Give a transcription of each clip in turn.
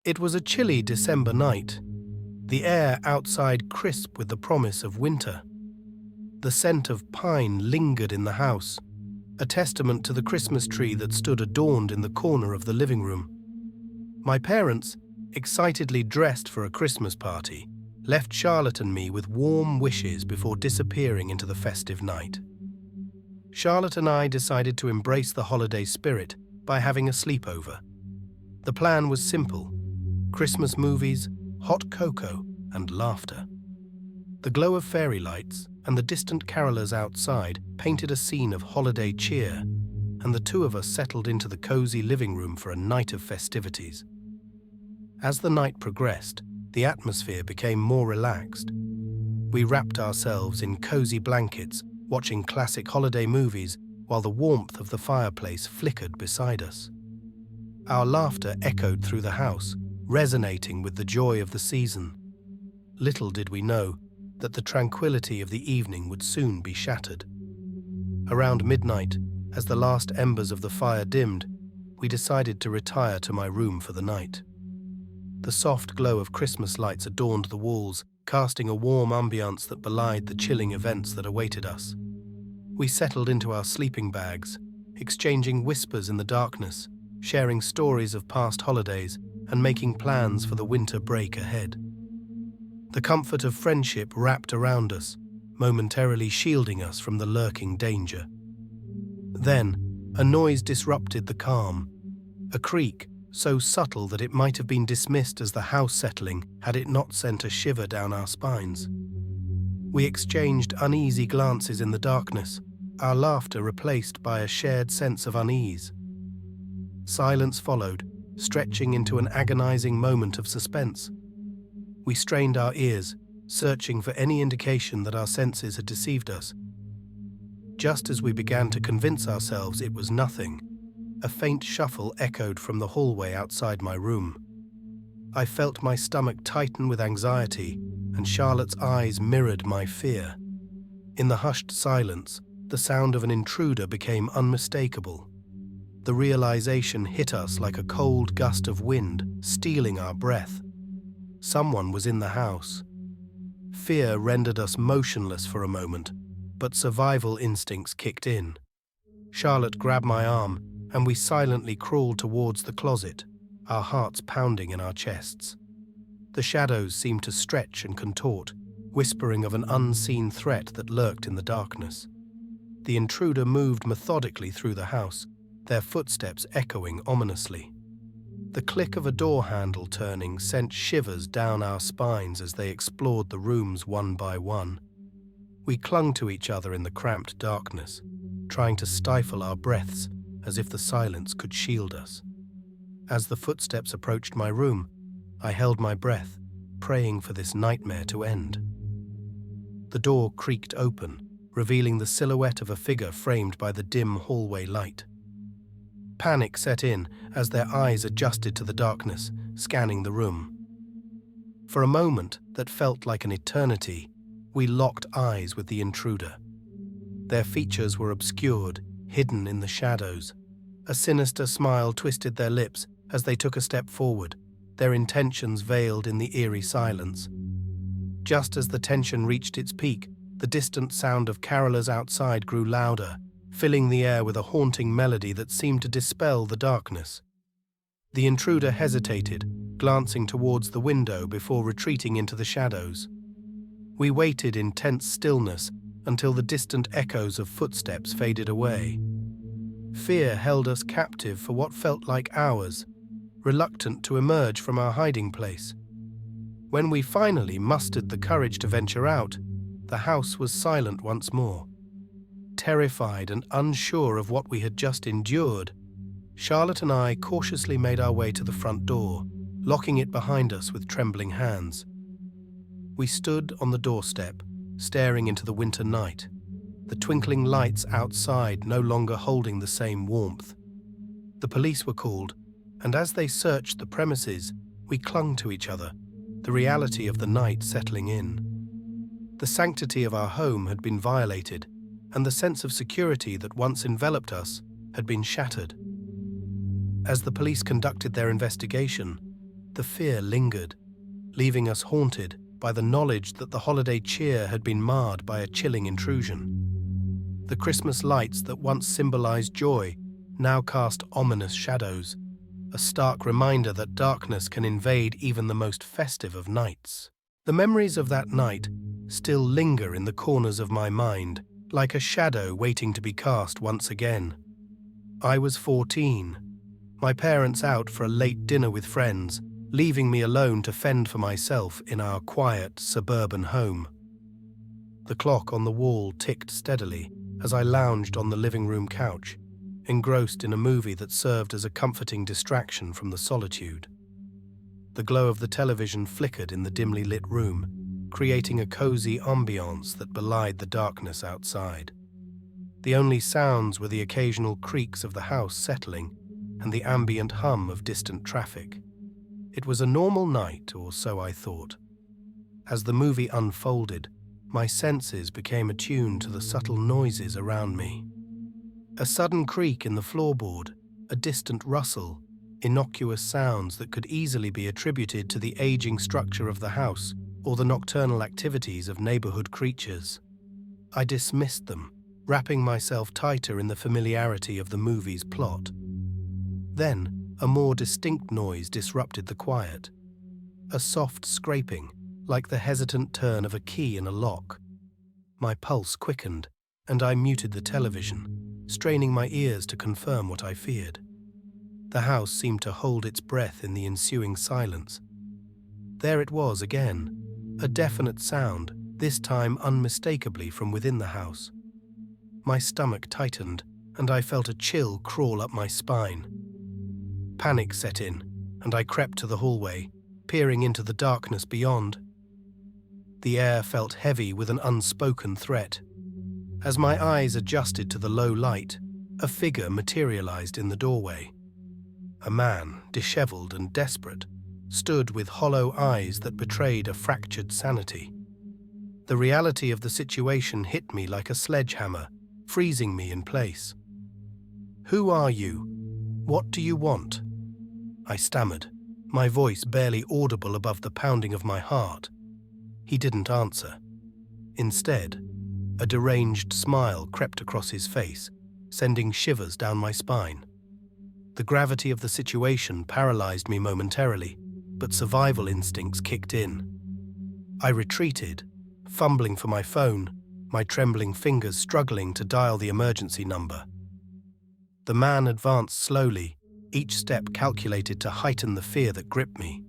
It was a chilly December night, the air outside crisp with the promise of winter. The scent of pine lingered in the house, a testament to the Christmas tree that stood adorned in the corner of the living room. My parents, excitedly dressed for a Christmas party, left Charlotte and me with warm wishes before disappearing into the festive night. Charlotte and I decided to embrace the holiday spirit by having a sleepover. The plan was simple: Christmas movies, hot cocoa, and laughter. The glow of fairy lights and the distant carolers outside painted a scene of holiday cheer, and the two of us settled into the cozy living room for a night of festivities. As the night progressed, the atmosphere became more relaxed. We wrapped ourselves in cozy blankets, watching classic holiday movies while the warmth of the fireplace flickered beside us. Our laughter echoed through the house, resonating with the joy of the season. Little did we know that the tranquility of the evening would soon be shattered. Around midnight, as the last embers of the fire dimmed, we decided to retire to my room for the night. The soft glow of Christmas lights adorned the walls, casting a warm ambience that belied the chilling events that awaited us. We settled into our sleeping bags, exchanging whispers in the darkness, sharing stories of past holidays, and making plans for the winter break ahead. The comfort of friendship wrapped around us, momentarily shielding us from the lurking danger. Then, a noise disrupted the calm, a creak so subtle that it might have been dismissed as the house settling had it not sent a shiver down our spines. We exchanged uneasy glances in the darkness, our laughter replaced by a shared sense of unease. Silence followed, stretching into an agonizing moment of suspense. We strained our ears, searching for any indication that our senses had deceived us. Just as we began to convince ourselves it was nothing, a faint shuffle echoed from the hallway outside my room. I felt my stomach tighten with anxiety, and Charlotte's eyes mirrored my fear. In the hushed silence, the sound of an intruder became unmistakable. The realization hit us like a cold gust of wind, stealing our breath. Someone was in the house. Fear rendered us motionless for a moment, but survival instincts kicked in. Charlotte grabbed my arm, and we silently crawled towards the closet, our hearts pounding in our chests. The shadows seemed to stretch and contort, whispering of an unseen threat that lurked in the darkness. The intruder moved methodically through the house, their footsteps echoing ominously. The click of a door handle turning sent shivers down our spines as they explored the rooms one by one. We clung to each other in the cramped darkness, trying to stifle our breaths as if the silence could shield us. As the footsteps approached my room, I held my breath, praying for this nightmare to end. The door creaked open, revealing the silhouette of a figure framed by the dim hallway light. Panic set in as their eyes adjusted to the darkness, scanning the room. For a moment that felt like an eternity, we locked eyes with the intruder. Their features were obscured, hidden in the shadows. A sinister smile twisted their lips as they took a step forward, their intentions veiled in the eerie silence. Just as the tension reached its peak, the distant sound of carolers outside grew louder, filling the air with a haunting melody that seemed to dispel the darkness. The intruder hesitated, glancing towards the window before retreating into the shadows. We waited in tense stillness until the distant echoes of footsteps faded away. Fear held us captive for what felt like hours, reluctant to emerge from our hiding place. When we finally mustered the courage to venture out, the house was silent once more. Terrified and unsure of what we had just endured, Charlotte and I cautiously made our way to the front door, locking it behind us with trembling hands. We stood on the doorstep, staring into the winter night, the twinkling lights outside no longer holding the same warmth. The police were called, and as they searched the premises, we clung to each other, the reality of the night settling in. The sanctity of our home had been violated, and the sense of security that once enveloped us had been shattered. As the police conducted their investigation, The fear lingered, leaving us haunted by the knowledge that the holiday cheer had been marred by a chilling intrusion. The Christmas lights that once symbolized joy now cast ominous shadows, a stark reminder that darkness can invade even the most festive of nights. The memories of that night still linger in the corners of my mind, like a shadow waiting to be cast once again. I was 14, my parents out for a late dinner with friends, leaving me alone to fend for myself in our quiet suburban home. The clock on the wall ticked steadily as I lounged on the living room couch, engrossed in a movie that served as a comforting distraction from the solitude. The glow of the television flickered in the dimly lit room, creating a cozy ambiance that belied the darkness outside. The only sounds were the occasional creaks of the house settling and the ambient hum of distant traffic. It was a normal night, or so I thought. As the movie unfolded, my senses became attuned to the subtle noises around me. A sudden creak in the floorboard, a distant rustle, innocuous sounds that could easily be attributed to the aging structure of the house or the nocturnal activities of neighborhood creatures. I dismissed them, wrapping myself tighter in the familiarity of the movie's plot. Then, a more distinct noise disrupted the quiet. A soft scraping, like the hesitant turn of a key in a lock. My pulse quickened, and I muted the television, straining my ears to confirm what I feared. The house seemed to hold its breath in the ensuing silence. There it was again, a definite sound, this time unmistakably from within the house. My stomach tightened, and I felt a chill crawl up my spine. Panic set in, and I crept to the hallway, peering into the darkness beyond. The air felt heavy with an unspoken threat. As my eyes adjusted to the low light, a figure materialized in the doorway. A man, disheveled and desperate, stood with hollow eyes that betrayed a fractured sanity. The reality of the situation hit me like a sledgehammer, freezing me in place. "Who are you? What do you want?" I stammered, my voice barely audible above the pounding of my heart. He didn't answer. Instead, a deranged smile crept across his face, sending shivers down my spine. The gravity of the situation paralyzed me momentarily, but survival instincts kicked in. I retreated, fumbling for my phone, my trembling fingers struggling to dial the emergency number. The man advanced slowly, each step calculated to heighten the fear that gripped me.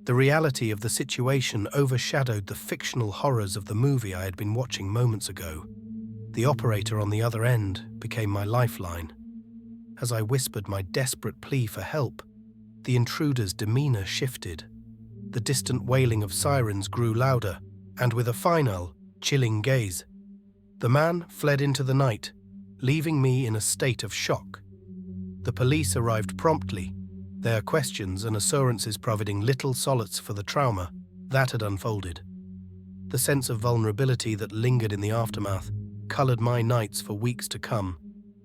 The reality of the situation overshadowed the fictional horrors of the movie I had been watching moments ago. The operator on the other end became my lifeline. As I whispered my desperate plea for help, the intruder's demeanor shifted. The distant wailing of sirens grew louder, and with a final, chilling gaze, the man fled into the night, leaving me in a state of shock. The police arrived promptly, their questions and assurances providing little solace for the trauma that had unfolded. The sense of vulnerability that lingered in the aftermath colored my nights for weeks to come,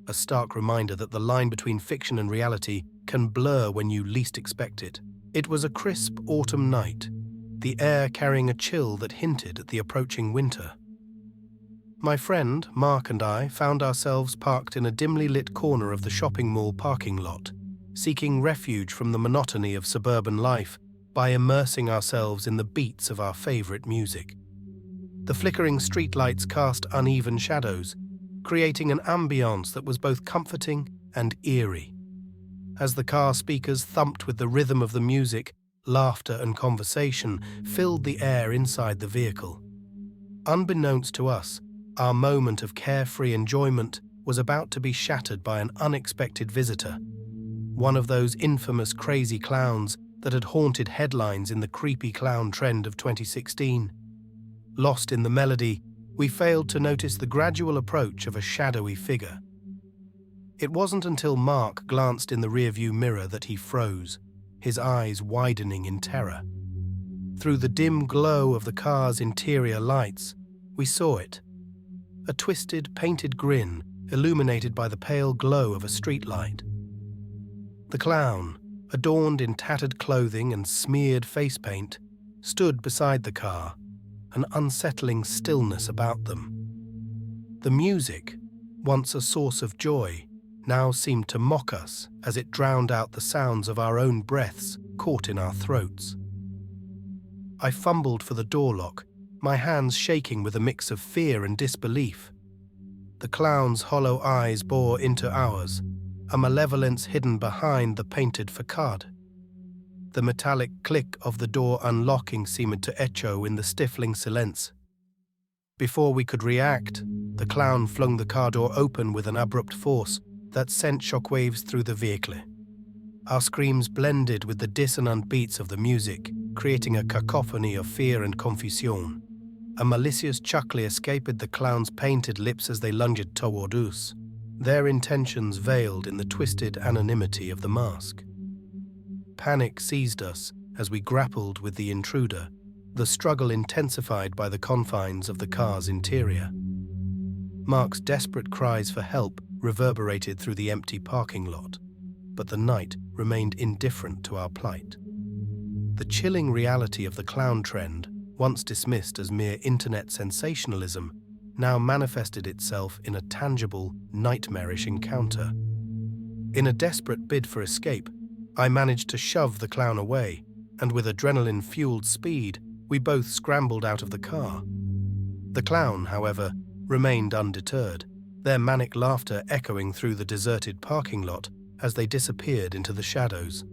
a stark reminder that the line between fiction and reality can blur when you least expect it. It was a crisp autumn night, the air carrying a chill that hinted at the approaching winter. My friend, Mark, and I found ourselves parked in a dimly lit corner of the shopping mall parking lot, seeking refuge from the monotony of suburban life by immersing ourselves in the beats of our favorite music. The flickering streetlights cast uneven shadows, creating an ambiance that was both comforting and eerie. As the car speakers thumped with the rhythm of the music, laughter and conversation filled the air inside the vehicle. Unbeknownst to us, our moment of carefree enjoyment was about to be shattered by an unexpected visitor, one of those infamous crazy clowns that had haunted headlines in the creepy clown trend of 2016. Lost in the melody, we failed to notice the gradual approach of a shadowy figure. It wasn't until Mark glanced in the rearview mirror that he froze, his eyes widening in terror. Through the dim glow of the car's interior lights, we saw it. A twisted, painted grin illuminated by the pale glow of a streetlight. The clown, adorned in tattered clothing and smeared face paint, stood beside the car, an unsettling stillness about them. The music, once a source of joy, now seemed to mock us as it drowned out the sounds of our own breaths caught in our throats. I fumbled for the door lock, my hands shaking with a mix of fear and disbelief. The clown's hollow eyes bore into ours, a malevolence hidden behind the painted facade. The metallic click of the door unlocking seemed to echo in the stifling silence. Before we could react, the clown flung the car door open with an abrupt force that sent shockwaves through the vehicle. Our screams blended with the dissonant beats of the music, creating a cacophony of fear and confusion. A malicious chuckle escaped the clown's painted lips as they lunged toward us, their intentions veiled in the twisted anonymity of the mask. Panic seized us as we grappled with the intruder, the struggle intensified by the confines of the car's interior. Mark's desperate cries for help reverberated through the empty parking lot, but the night remained indifferent to our plight. The chilling reality of the clown trend, once dismissed as mere internet sensationalism, now manifested itself in a tangible, nightmarish encounter. In a desperate bid for escape, I managed to shove the clown away, and with adrenaline-fueled speed, we both scrambled out of the car. The clown, however, remained undeterred, their manic laughter echoing through the deserted parking lot as they disappeared into the shadows.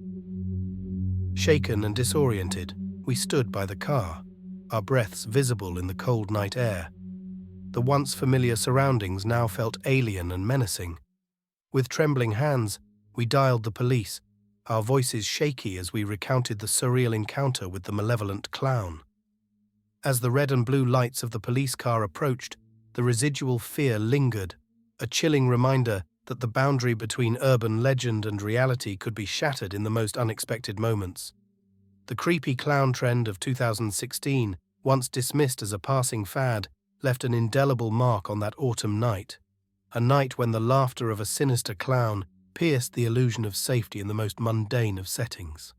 Shaken and disoriented, we stood by the car, our breaths visible in the cold night air. The once familiar surroundings now felt alien and menacing. With trembling hands, we dialed the police, our voices shaky as we recounted the surreal encounter with the malevolent clown. As the red and blue lights of the police car approached, the residual fear lingered, a chilling reminder that the boundary between urban legend and reality could be shattered in the most unexpected moments. The creepy clown trend of 2016, once dismissed as a passing fad, left an indelible mark on that autumn night, a night when the laughter of a sinister clown pierced the illusion of safety in the most mundane of settings.